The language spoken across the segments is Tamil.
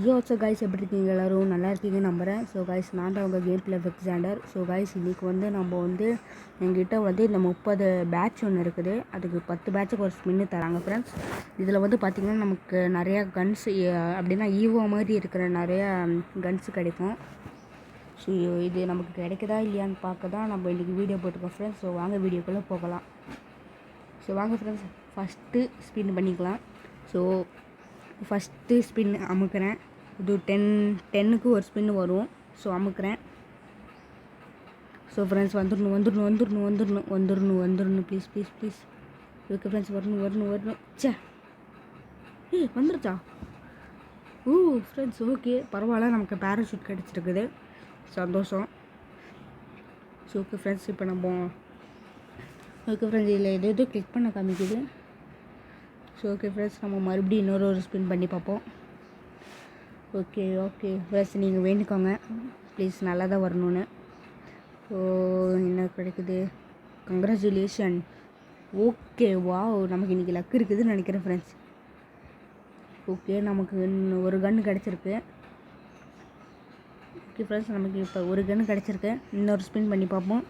ஸோ கைஸ் எப்படி இருக்கீங்க? எல்லோரும் நல்லா இருக்கீங்கன்னு நம்புகிறேன். ஸோ கைஸ் நான் தான் உங்கள் கேம் பிளே விக்ஸாண்டர். ஸோ கைஸ் இன்றைக்கி வந்து நம்ம வந்து எங்கிட்ட வந்து இந்த 30 பேட்ச் ஒன்று இருக்குது. அதுக்கு 10 பேட்சுக்கு ஒரு ஸ்பின்னு தராங்க ஃப்ரெண்ட்ஸ். இதில் வந்து பார்த்திங்கன்னா நமக்கு நிறையா கன்ஸ் அப்படின்னா ஈவோ மாதிரி இருக்கிற நிறையா கன்ஸு கிடைக்கும். ஸோ இது நமக்கு கிடைக்குதா இல்லையான்னு பார்க்க தான் நம்ம இன்றைக்கி வீடியோ போட்டுருக்கோம் ஃப்ரெண்ட்ஸ். ஸோ வாங்க வீடியோக்குள்ளே போகலாம். ஸோ வாங்க ஃப்ரெண்ட்ஸ் ஃபஸ்ட்டு ஸ்பின் பண்ணிக்கலாம். ஸோ ஃபஸ்ட்டு ஸ்பின் அமுக்கிறேன். இது 10க்கு ஒரு ஸ்பின் வரும். ஸோ அமுக்கிறேன். ஸோ ஃப்ரெண்ட்ஸ் வந்துடணும் ப்ளீஸ். ஓகே ஃப்ரெண்ட்ஸ் வரணும். சே வந்துருச்சா? ஃப்ரெண்ட்ஸ் ஓகே பரவாயில்ல, நமக்கு பேராஷூட் கிடச்சிருக்குது, சந்தோஷம். ஸோ ஓகே ஃப்ரெண்ட்ஸ் இப்போ நம்ம இதில் எதோ கிளிக் பண்ண காமிக்குது. ஸோ ஓகே ஃப்ரெண்ட்ஸ் நம்ம மறுபடியும் இன்னொரு ஸ்பின் பண்ணி பார்ப்போம். ஓகே ஃப்ரெண்ட்ஸ் நீங்கள் வேண்டிக்கோங்க ப்ளீஸ், நல்லா தான் வரணும்னு. ஸோ என்ன கிடைக்குது? கங்க்ராச்சுலேஷன். ஓகே நமக்கு இன்றைக்கி லக் இருக்குதுன்னு நினைக்கிறேன் ஃப்ரெண்ட்ஸ். ஓகே நமக்கு ஒரு கன்று கிடச்சிருக்கு. ஓகே ஃப்ரெண்ட்ஸ் நமக்கு இப்போ ஒரு கன்று கிடச்சிருக்கு. இன்னொரு ஸ்பின் பண்ணி பார்ப்போம்.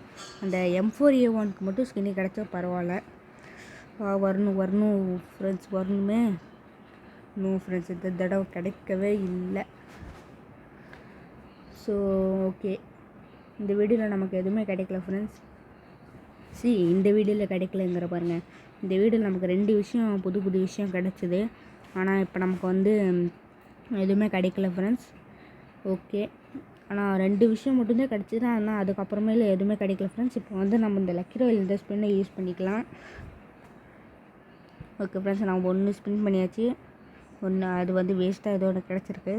அந்த M4A1க்கு மட்டும் ஸ்கின்னி கிடச்சா பரவாயில்ல. வரணும் ஃப்ரெண்ட்ஸ், வரணுமே. நோ ஃப்ரெண்ட்ஸ் இந்த தடவை கிடைக்கவே இல்லை. ஸோ ஓகே இந்த வீடியோவில் நமக்கு எதுவுமே கிடைக்கல ஃப்ரெண்ட்ஸ். இந்த வீடியோவில் கிடைக்கலங்கிற பாருங்கள். இந்த வீடியோவில் நமக்கு 2 விஷயம் புது விஷயம் கிடச்சிது. ஆனால் இப்போ நமக்கு வந்து எதுவுமே கிடைக்கல ஃப்ரெண்ட்ஸ். ஓகே ஆனால் 2 விஷயம் மட்டும்தான் கிடச்சிது. ஆனால் அதுக்கப்புறமேல எதுவுமே கிடைக்கல ஃப்ரெண்ட்ஸ். இப்போ வந்து நம்ம இந்த லக்கி ராயல் இந்த ஸ்பின்னை யூஸ் பண்ணிக்கலாம். ஓகே ஃப்ரெண்ட்ஸ் நம்ம 1 ஸ்பின் பண்ணியாச்சு. அது வந்து வேஸ்ட்டாக ஏதோ ஒன்று கிடச்சிருக்கு.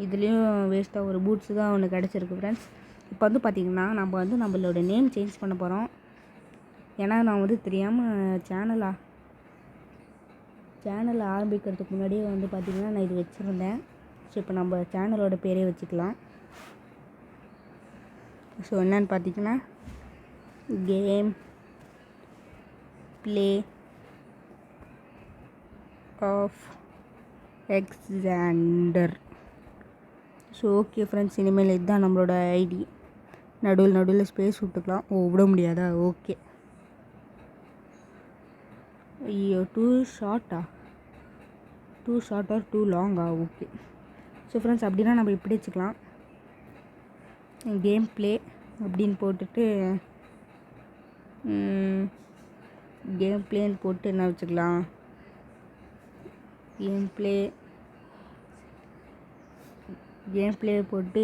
இதுலேயும் வேஸ்ட்டாக ஒரு பூட்ஸு தான் ஒன்று கிடச்சிருக்கு ஃப்ரெண்ட்ஸ். இப்போ வந்து பார்த்திங்கன்னா நம்ம வந்து நம்மளோட நேம் சேஞ்ச் பண்ண போகிறோம். ஏன்னா நான் வந்து தெரியாமல் சேனலை ஆரம்பிக்கிறதுக்கு முன்னாடியே வந்து பார்த்திங்கன்னா நான் இது வச்சுருந்தேன். ஸோ இப்போ நம்ம சேனலோட பேரே வச்சுக்கலாம். ஸோ என்னன்னு பார்த்திங்கன்னா கேம் பிளே ஆஃப் எக்ஸாண்டர். ஸோ ஓகே ஃப்ரெண்ட்ஸ் இனிமேல் இதுதான் நம்மளோட ஐடி. நடுவில் ஸ்பேஸ் விட்டுக்கலாம். விட முடியாதா? ஓகே. ஐயோ டூ ஷார்ட் ஆர் டூ லாங்கா? ஓகே. ஸோ ஃப்ரெண்ட்ஸ் அப்படின்னா நம்ம இப்படி வச்சுக்கலாம். கேம் ப்ளே அப்படின்னு போட்டுட்டு கேம் ப்ளேன்னு போட்டு என்ன வச்சுக்கலாம்? கேம் ப்ளே போட்டு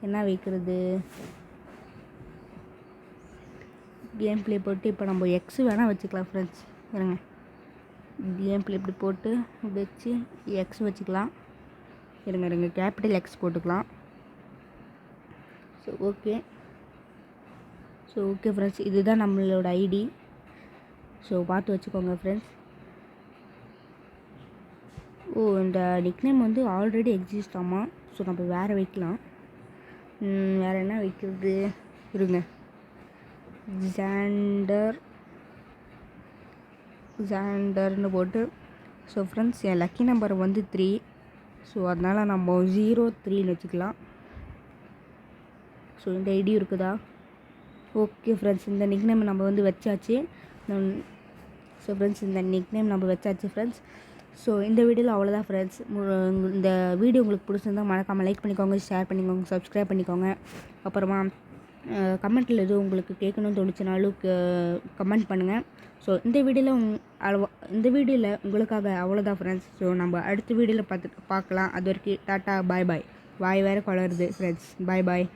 என்ன வைக்கிறது? கேம் ப்ளே போட்டு இப்போ நம்ம எக்ஸ் வேணால் வச்சுக்கலாம் ஃப்ரெண்ட்ஸ். இருங்க, கேம் ப்ளே இப்படி போட்டு வச்சு எக்ஸ் வச்சுக்கலாம். இருங்க கேபிட்டல் எக்ஸ் போட்டுக்கலாம். ஸோ ஓகே ஃப்ரெண்ட்ஸ் இதுதான் நம்மளோட ஐடி. ஸோ பார்த்து வச்சுக்கோங்க ஃப்ரெண்ட்ஸ். இந்த நிக்நேம் வந்து ஆல்ரெடி எக்ஸிஸ்ட் ஆமாம். ஸோ நம்ம வேறு வைக்கலாம். வேறு என்ன வைக்கிறது? இருங்க, ஜாண்டர்னு போட்டு. ஸோ ஃப்ரெண்ட்ஸ் என் லக்கி நம்பர் வந்து 3. ஸோ அதனால் நம்ம 03ன்னு வச்சுக்கலாம். ஸோ இந்த ஐடி இருக்குதா? ஓகே ஃப்ரெண்ட்ஸ் இந்த நிக்நேம் நம்ம வந்து வச்சாச்சு. ஸோ ஃப்ரெண்ட்ஸ் இந்த நிக்நேம் நம்ம வச்சாச்சு ஃப்ரெண்ட்ஸ். ஸோ இந்த வீடியோவில் அவ்வளோதான் ஃப்ரெண்ட்ஸ். இந்த வீடியோ உங்களுக்கு பிடிச்சிருந்தா மறக்காமல் லைக் பண்ணிக்கோங்க, ஷேர் பண்ணிக்கோங்க, சப்ஸ்கிரைப் பண்ணிக்கோங்க. அப்புறமா கமெண்ட்டில் எதுவும் உங்களுக்கு கேட்கணும்னு தோணுச்சுனாலும் கமெண்ட் பண்ணுங்கள். ஸோ இந்த வீடியோவில் உங்களுக்காக அவ்வளோதான் ஃப்ரெண்ட்ஸ். ஸோ நம்ம அடுத்த வீடியோவில் பார்க்கலாம். அது வரைக்கும் டாட்டா பாய். வாய் வேறு குளருது ஃப்ரெண்ட்ஸ். பாய்.